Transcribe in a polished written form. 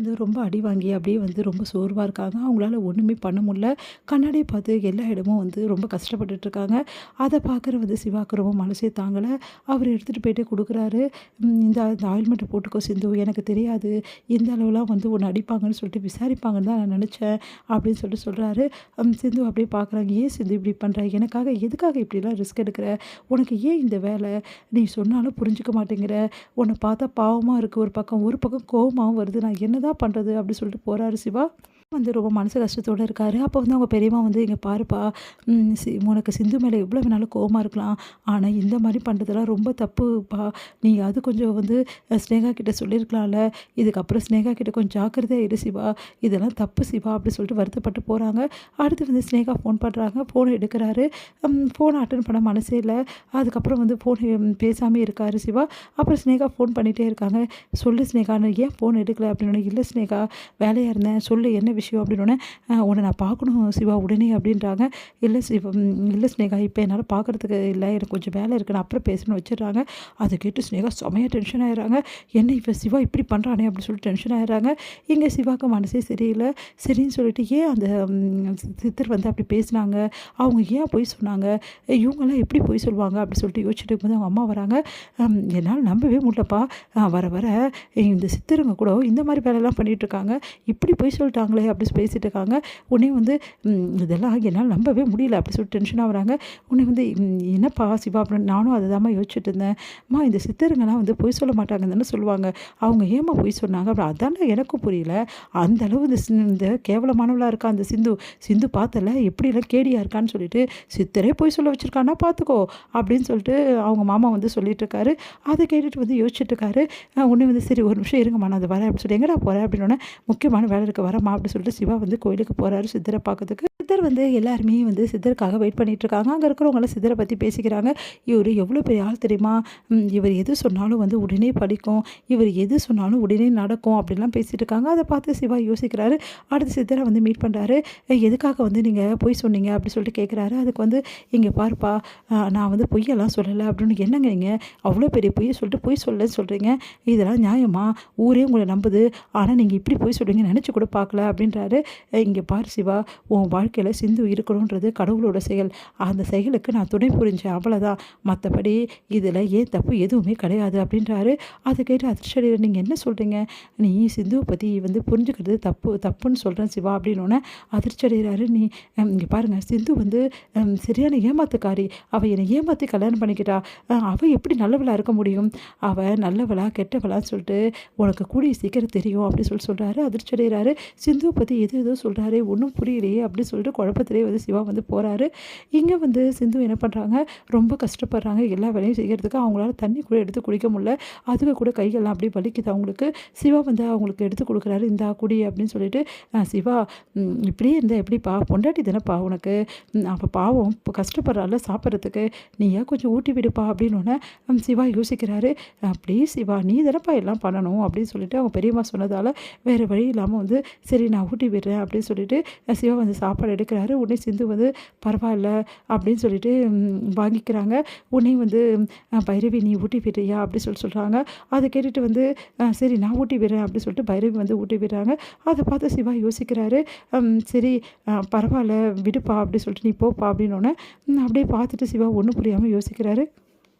வந்து ரொம்ப அடி வாங்கி அப்படியே வந்து ரொம்ப சோர்வா இருக்காங்க. அவங்களால ஒண்ணுமே பண்ண முடியல. கண்ணாடிய பார்த்து எல்லா இடமும் வந்து ரொம்ப கஷ்டப்பட்டுட்டு இருக்காங்க. அத பார்க்குற வந்து சிவாக்கு ரொம்ப மனசே தாங்கல. அவரு எடுத்துட்டு போயிட்டு குடுக்குறாரு. இந்த ஆயில்மெண்ட்ட போட்டுக்கோ சிந்து. எனக்கு தெரியாது. இந்த அளவுலாம் வந்து உன்ன அடிப்பாங்கன்னு சொல்லிட்டு விசாரிப்பாங்கன்னு தான் நான் நெனச்சேன். அப்படின்னு சொல்லிட்டு சொல்றாரு. சிந்து அப்படியே பார்க்குறாங்க. ஏன் சிந்து இப்படி பண்ற? எனக்காக எதுக்காக இப்படிலாம் ரிஸ்க் எடுக்கிற? உனக்கு ஏன் இந்த வேல? நீ சொன்னாலும் புரிஞ்சுக்க மாட்டேங்கிற. உன்ன பார்த்தா பாவமா இருக்கு ஒரு பக்கம். ஒரு பக்கம் கோவமாவும் வருது. நான் என்னதான் பண்றது? அப்படி சொல்லிட்டு போறாரு சிவா. வந்து ரொம்ப மனசு கஷ்டத்தோட இருக்காரு. அப்போ வந்து அவங்க பெரியம்மா வந்து, "இங்க பாருப்பா, உனக்கு சிந்து மேல எவ்வளோ வேணாலும் கோவமா இருக்கலாம். ஆனா இந்த மாரி பண்றதெல்லாம் ரொம்ப தப்புப்பா. நீ அது கொஞ்சம் வந்து ஸ்னேகா கிட்ட சொல்லியிருக்கலாம்ல. இதுக்கப்புறம் ஸ்னேகா கிட்ட கொஞ்சம் ஜாக்கிரதையா இரு சிவா. இதெல்லாம் தப்பு சிவா." அப்படி சொல்லிட்டு வருத்தப்பட்டு போறாங்க. அடுத்து வந்து ஸ்னேகா ஃபோன் பண்றாங்க. ஃபோன் எடுக்குறாரு. ஃபோன அட்டெண்ட் பண்ண மனசே இல்ல. அதுக்கப்புறம் வந்து ஃபோன் பேசாமயே இருக்காரு சிவா. அப்புறம் ஸ்னேகா ஃபோன் பண்ணிட்டே இருக்காங்க. "சொல்லு ஸ்னேகா, நான் ஏன் ஃபோன் எடுக்கல?" அப்படின்னோனே, "இல்ல ஸ்னேகா, வேலையா இருந்தேன். சொல்லு என்ன விஷயம்?" அப்படின்னோனே, "உன்ன நான் பார்க்கணும் சிவா உடனே." அப்படின்றாங்க. "இல்ல ஸ்னேகா, இப்ப என்னால பார்க்கறதுக்கு இல்ல. எனக்கு கொஞ்சம் வேலை இருக்கு. நான் அப்புறம் பேசுறேன்னு" வச்சுடுறாங்க. அத கேட்டு ஸ்னேகா செமையா டென்ஷன் ஆயிடுறாங்க. "என்ன இவன் சிவா இப்படி பண்றானே?" அப்படின்னு சொல்லிட்டு டென்ஷன் ஆயிடுறாங்க. இங்க சிவாக்கு மனசே சரியில்ல. சரின்னு சொல்லிட்டு, ஏன் அந்த சித்தர் வந்து அப்படி பேசினாங்க? அவங்க ஏன் பொய் சொன்னாங்க? இவங்கலாம் எப்படி பொய் சொல்லுவாங்க? அப்படி சொல்லிட்டு யோசிச்சுட்டு இருக்கும்போது அவங்க அம்மா வராங்க. "என்னால நம்பவே முடியலப்பா. வர வர இந்த சித்தருங்க கூட இந்த மாரி வேலைலாம் பண்ணிட்டு இருக்காங்க. இப்படி பொய் சொல்லிட்டாங்களே!" அப்படி பேசிட்டு இருக்காங்க. உடனே வந்து இதெல்லாம் என்னால நம்பவே முடியல அப்படி சொல்லிட்டு டென்ஷன் ஆகுறாங்க. உடனே வந்து என்னப்பா சிவா அப்படின்னு நானும் அததாம்மா யோசிச்சுட்டு இருந்தேன். அம்மா இந்த சித்தருங்கலாம் வந்து பொய் சொல்ல மாட்டாங்கன்னு தானே சொல்லுவாங்க. அவங்க ஏம்மா பொய் சொன்னாங்க? அப்படி அதானே எனக்கும் புரியல. அந்த அளவு இந்த கேவலமானவளா இருக்கா அந்த சிந்து. சிந்து பார்த்தல எப்படிலாம் கேடியா இருக்கான்னு சொல்லிட்டு, சித்தரே பொய் சொல்ல வச்சிருக்கான்னா பார்த்துக்கோ அப்படின்னு சொல்லிட்டு அவங்க மாமா வந்து சொல்லிட்டு இருக்காரு. அத கேட்டுட்டு வந்து யோசிச்சுட்டு இருக்காரு. உடனே வந்து சரி ஒரு நிமிஷம் இருங்கம்மா, நான் அது வரேன் அப்படின்னு சொல்லி, எங்கடா போற? அப்படின்னோனே, முக்கியமான வேலை இருக்கு வரேம்மா அப்படின்னு சொல்லிட்டு சிவா வந்து கோயிலுக்கு போறாரு சித்தர பார்க்கறதுக்கு. சித்தர் வந்து எல்லாருமே வந்து சித்தருக்காக வெயிட் பண்ணிட்டு இருக்காங்க. அங்க இருக்கிறவங்கலாம் சித்தர பத்தி பேசிக்கிறாங்க. இவரு எவ்வளோ பெரிய ஆள் தெரியுமா? இவர் எது சொன்னாலும் வந்து உடனே பலிக்கும். இவர் எது சொன்னாலும் உடனே நடக்கும் அப்படிலாம் பேசிட்டு இருக்காங்க. அத பார்த்து சிவா யோசிக்கிறாரு. அடுத்து சித்தர வந்து மீட் பண்றாரு. எதுக்காக வந்து நீங்க பொய் சொன்னீங்க? அப்படி சொல்லிட்டு கேட்குறாரு. அதுக்கு வந்து, "இங்க பாருப்பா, நான் வந்து பொய்யெல்லாம் சொல்லல." அப்படின்னு. "என்னங்க நீங்க அவ்வளோ பெரிய பொய்ய சொல்லிட்டு பொய் சொல்லலன்னு சொல்றீங்க? இதெல்லாம் நியாயமா? ஊரே உங்கள நம்புது. ஆனா நீங்க இப்படி பொய் சொல்றீங்கன்னு நெனச்சு கூட பார்க்கல." அப்படின்றாரு. "இங்க பாரு சிவா, உன் வாழ்க்கையில சிந்து இருக்கணுன்றது கடவுளோட செயல். அந்த செயலுக்கு நான் துணை புரிஞ்சேன் அவ்வளோதான். மத்தபடி இதில ஏன் தப்பு எதுவுமே கிடையாது." அப்படின்றாரு. அத கேட்டு அதிர்ச்சி, "நீங்க என்ன சொல்றீங்க? நீ சிந்துவ பத்தி வந்து புரிஞ்சுக்கிறது தப்புன்னு சொல்றேன் சிவா." அப்படின்னோனே அதிர்ச்சி அடைகிறாரு. இங்க பாருங்க, சிந்து வந்து சரியான ஏமாத்துக்காரி. அவ என்னை ஏமாத்தி கல்யாணம் பண்ணிக்கிட்டா. அவ எப்படி நல்லவளா இருக்க முடியும்? அவ நல்லவளா கெட்டவளான்னு சொல்லிட்டு உனக்கு கூடிய சீக்கிரம் தெரியும்." அப்படி சொல்றாரு. அதிர்ச்சி அடைகிறாரு. சிந்துவ பத்தி ஏதோ சொல்றாரு. ஒண்ணும் புரியலையே அப்படி சொல்லிட்டு குழப்பத்திலேயே வந்து சிவா வந்து போறாரு. இங்க வந்து சிந்து என்ன பண்றாங்க, ரொம்ப கஷ்டப்படுறாங்க. எல்லா வேலையும் செய்யறதுக்கு அவங்களால தண்ணி கூட எடுத்து குடிக்க முடியல. அதுக்கு கூட கைகள்லாம் அப்படியே வலிக்குது அவங்களுக்கு. சிவா வந்து அவங்களுக்கு எடுத்து குடுக்குறாரு. "இந்தா குடி" அப்படின்னு சொல்லிட்டு. சிவா, இப்படியே இருந்தா எப்படிப்பா? பொண்டாட்டி தானப்பா உனக்கு. அவ பாவம் இப்போ கஷ்டப்படுறாள்ல சாப்பிட்றதுக்கு. நீயா கொஞ்சம் ஊட்டி விடுப்பா." அப்படின்னோனே சிவா யோசிக்கிறாரு. "ப்ளீஸ் சிவா, நீ தானப்பா எல்லாம் பண்ணணும்." அப்படின்னு சொல்லிட்டு அவங்க பெரியம்மா சொன்னதால வேறு வழி இல்லாம வந்து, "சரி நான் ஊட்டி விடுறேன்." அப்படின்னு சொல்லிட்டு சிவா வந்து சாப்பாடு எடுக்கிறாரு. உடனே சிந்து வந்து, "பரவாயில்ல" அப்படின்னு சொல்லிட்டு வாங்கிக்கிறாங்க. உடனே வந்து, "பைரவி நீ ஊட்டி விடுறியா?" அப்படி சொல்றாங்க. அத கேட்டுட்டு வந்து, சரி நான் ஊட்டி விடுறேன்." அப்படி சொல்லிட்டு பைரவி வந்து ஊட்டி விடுறாங்க. அத பார்த்து சிவா யோசிக்கிறாரு. சரி, பரவாயில்ல விடுப்பா" அப்படி சொல்லிட்டு, "நீ போப்பா" அப்படின்னோனே அப்படியே பார்த்துட்டு சிவா ஒண்ணும் புரியாம யோசிக்கிறாரு.